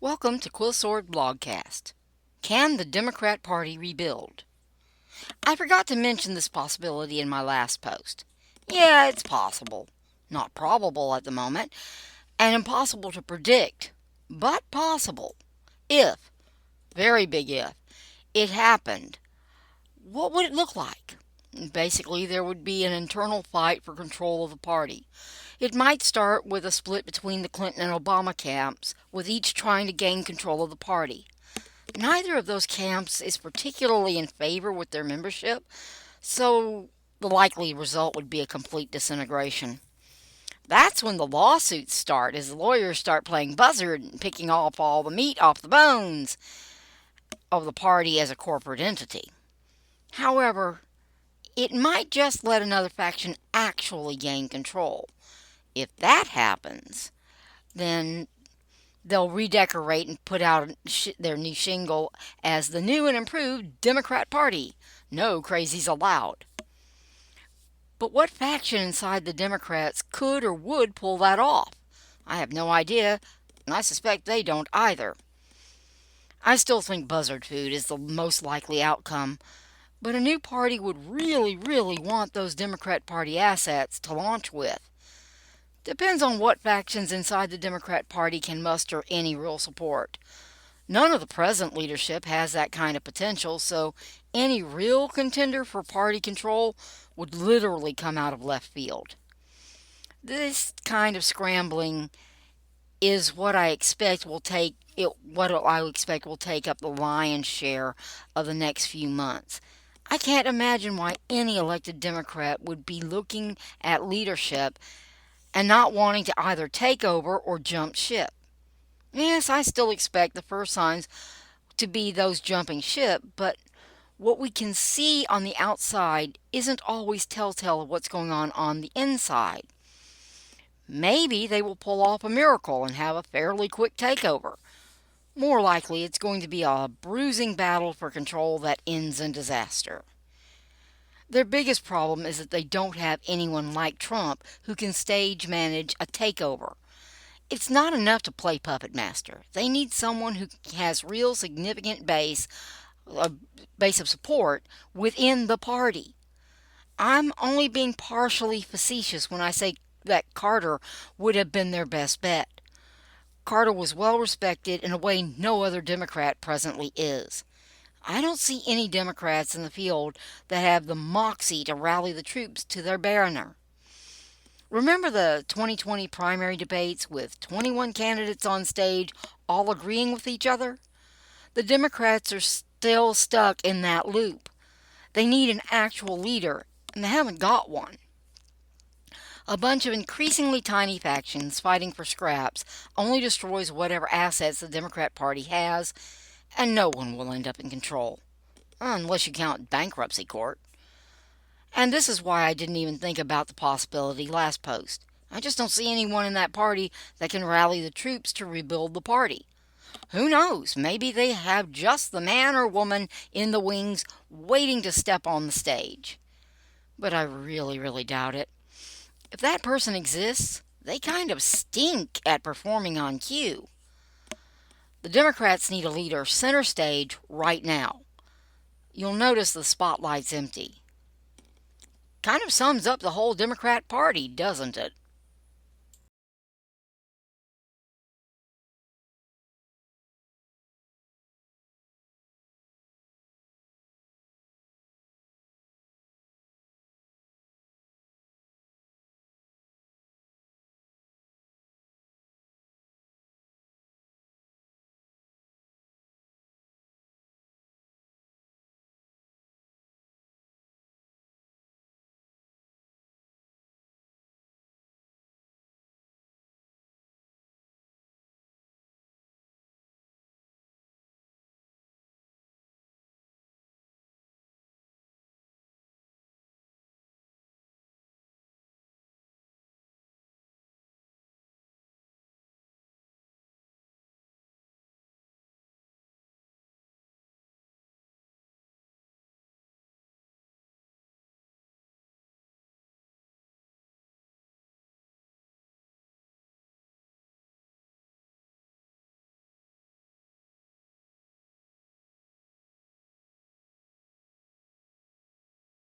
Welcome to Quill Sword Blogcast. Can the Democrat Party rebuild? I forgot to mention this possibility in my last post. Yeah, it's possible. Not probable at the moment, and impossible to predict, but possible. If, very big if, it happened, what would it look like? Basically, there would be an internal fight for control of the party. It might start with a split between the Clinton and Obama camps, with each trying to gain control of the party. Neither of those camps is particularly in favor with their membership, so the likely result would be a complete disintegration. That's when the lawsuits start, as the lawyers start playing buzzard and picking off all the meat off the bones of the party as a corporate entity. However, it might just let another faction actually gain control. If that happens, then they'll redecorate and put out their new shingle as the new and improved Democrat Party. No crazies allowed. But what faction inside the Democrats could or would pull that off? I have no idea, and I suspect they don't either. I still think buzzard food is the most likely outcome, but a new party would really want those Democrat Party assets to launch with. Depends on what factions inside the Democrat Party can muster any real support. None of the present leadership has that kind of potential, so any real contender for party control would literally come out of left field. This kind of scrambling is what I expect will take up the lion's share of the next few months. I can't imagine why any elected Democrat would be looking at leadership and not wanting to either take over or jump ship. Yes, I still expect the first signs to be those jumping ship, but what we can see on the outside isn't always telltale of what's going on the inside. Maybe they will pull off a miracle and have a fairly quick takeover. More likely, it's going to be a bruising battle for control that ends in disaster. Their biggest problem is that they don't have anyone like Trump who can stage manage a takeover. It's not enough to play puppet master. They need someone who has real significant a base of support within the party. I'm only being partially facetious when I say that Carter would have been their best bet. Carter was well respected in a way no other Democrat presently is. I don't see any Democrats in the field that have the moxie to rally the troops to their banner. Remember the 2020 primary debates with 21 candidates on stage all agreeing with each other? The Democrats are still stuck in that loop. They need an actual leader, and they haven't got one. A bunch of increasingly tiny factions fighting for scraps only destroys whatever assets the Democrat Party has, and no one will end up in control, unless you count bankruptcy court. And this is why I didn't even think about the possibility last post. I just don't see anyone in that party that can rally the troops to rebuild the party. Who knows? Maybe they have just the man or woman in the wings waiting to step on the stage. But I really doubt it. If that person exists, they kind of stink at performing on cue. The Democrats need a leader center stage right now. You'll notice the spotlight's empty. Kind of sums up the whole Democrat Party, doesn't it?